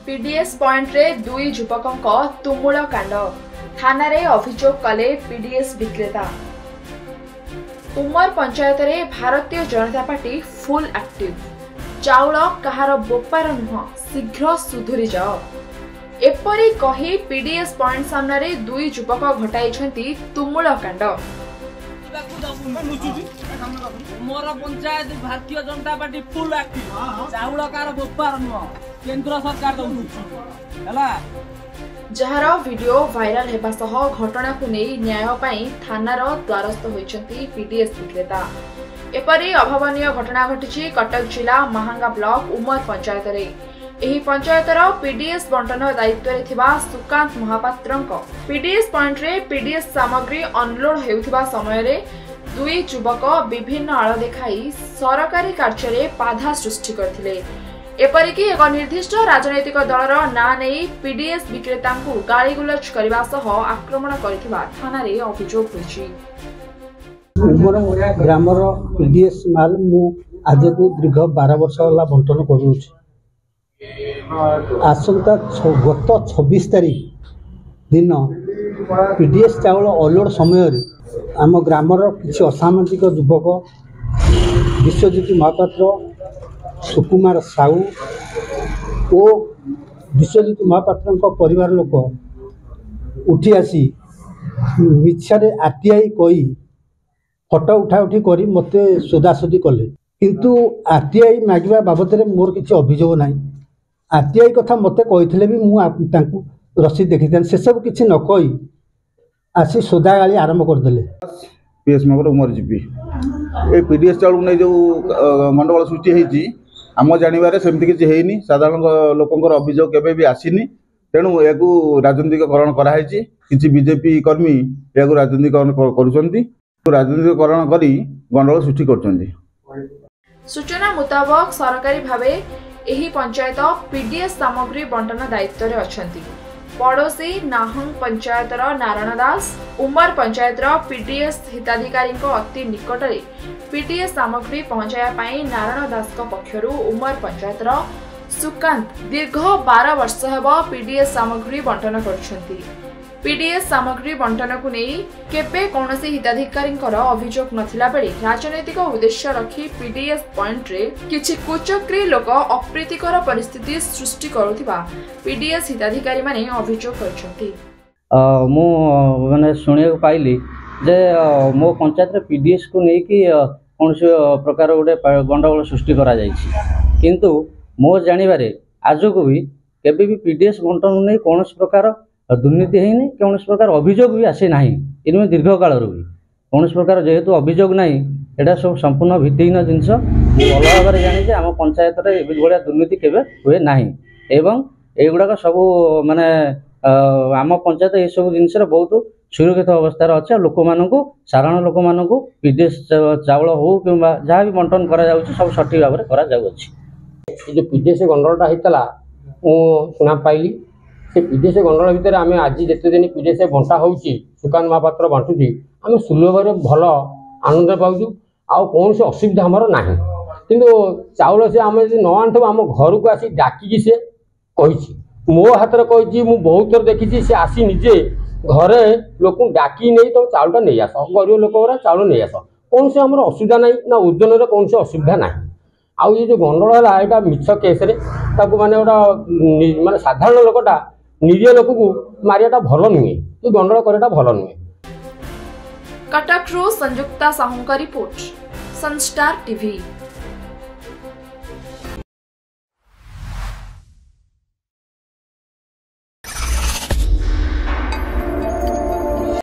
PDS point रे दुई युवकों तुमुल कांड थाना रे अभियोग कले पीडीएस विक्रेता। उमर पंचायत रे Bharatiya Janata party full active. चाउल कहार बोपार नुह शीघ्र सुधुरी जाओ एपरी कही पीडीएस पॉइंट सामने रे दुई युवक घटाई तुमुल कांड। मोर panchayat Bharatiya Janata party full active. चाउल car बोपार नुह केंद्र सरकार दउला जहार वीडियो वायरल हेबा सह घटना को नहीं न्याय पाई थानार द्वारस्थ होइछंती पीडीएस विक्रेता। एपरी अभावनीय घटना घटिछि कटक जिला महांगा ब्लॉक उमर पंचायत रे। एही पंचायतर पीडीएस बंटन दायित्व रे थिबा सुकांत महापात्रंक पीडीएस पॉइंट रे पीडीएस सामग्री अनलोड हेउथिबा समय रे दुई युवक विभिन्न आड़ देखाई सरकारी कार्य रे बाधा सृष्टि करथिले। एपरिकी एक निर्दिष्ट राजनैतिक दलर ना नहीं पीडीएस विक्रेता गालीगुलज करने सह आक्रमण करथिबा थाना रे अभियोग होइछि। ग्रामर पीडीएस माल मु आज को दीर्घ 12 वर्ष होला बंटन करूछि। आसंता गत 26 तारीख दिन पीडीएस चाउल अलोड समय रे आम ग्रामर किछि असामाजिक युवक विश्वजित महापात्र सुकुमार साहू और विश्वजित महापात्र परिवार लोक उठी आसी मिछारे आरटीआई कही फटो उठा उठी करी मते सोदासोदी कले किंतु आरटीआई मागिबा बाबद रे मोर किछि अभियोग नाही। आरटीआई कथा मते कहिथिले भी मु तांकु रसीद देखिथान से सब किछि न कही आसी सोदा गाली आरंभ कर देले। पीएस मगर उमर जीपी ए पीडीएस चाउल नै जो गंडगोल सृष्टि हेछि आम जानवर सेमती किसी है साधारण लोकंर अभियोग केबे भी आसीनी। तेणु या राजनीतिकरण कराई किसी बीजेपी कर्मी या राजनीतिकरण राजनीतिकरण कर गंडगोल सृष्टि कर। सूचना मुताबक सरकारी भावे एही पंचायत पीडीएस सामग्री बंटन दायित्व रे अछंती। पड़ोशी नाहंग पंचायतर नारायण दास उमर पंचायतर पीडीएस हिताधिकारी अति निकट रे पीडीएस सामग्री पहुंचाया पाई नारायण दास पक्षरु उमर पंचायतर सुकांत दीर्घ 12 वर्ष हेबा पीडीएस सामग्री बंटन करछंती। पीडीएस सामग्री बंटन को नहीं केबे कौनसी हिताधिकारी अभियोग नथिला बेले राजनैतिक उद्देश्य रखी पीडीएस पॉइंट रे किछि कुचक्री लोक अप्रीतिकर परिस्थिति सृष्टि करुथिबा पीडीएस हिताधिकारी माने अभियोग करछंती। मु माने सुनिया पाइली जे मो पंचायत रे पीडीएस को नहीं कि कौनसी प्रकार गोटे गंडगोल सृष्टि करा जायछि किंतु मो जानिबारे आज को भी केबे भी पीडीएस बंटन नहीं कौनसी प्रकार दुर्नीति है कौन प्रकार अभियोग भी आसी ना इनमें दीर्घ काल भी कौन प्रकार जेहेतु अभियोग ना यहाँ सब संपूर्ण भित्तिहीन जिनस भल भाव जानी आम पंचायत भाया दुर्नीति केवे हुए ना एवं युवाक सब माने आम पंचायत ये सब जिनस बहुत सुरक्षित अवस्था अच्छे लोक मानू साधारण लोक मानू पीडीएस चाउल हो कि जहाँ भी बंटन करा सब सठिक भाव में कर पीडीएस गंडगोलटा होता सुना पाइली से पीडीएस गंडगोल भितर आम आज जिते दिन पीडीएस बंटा हो सुकांत महापात्र बांटुची आम सुलभ भल आनंद पाऊँ आउ कौन से असुविधा आमर ना किंतु चाउल से आम न आनू आम घर को आसी डाकिकी से कही मो हाथ में कही मुझे बहुत थर देखी से आसी निजे घरे लोक डाकी नहीं तुम चाउलटा नहीं आस गरीब लोक चाउल नहीं आस कौन से आम असुविधा ना ना ओजन कौन से असुविधा ना। आउ ये जो गंडगोल है यहाँ मिछ केस माने माने साधारण लोकटा निरीह लोक को मारियाटा भल नुहे गंडगोल कराटा भल नुहे। कटक रो संयुक्ता साहू का रिपोर्ट सनस्टार टीवी।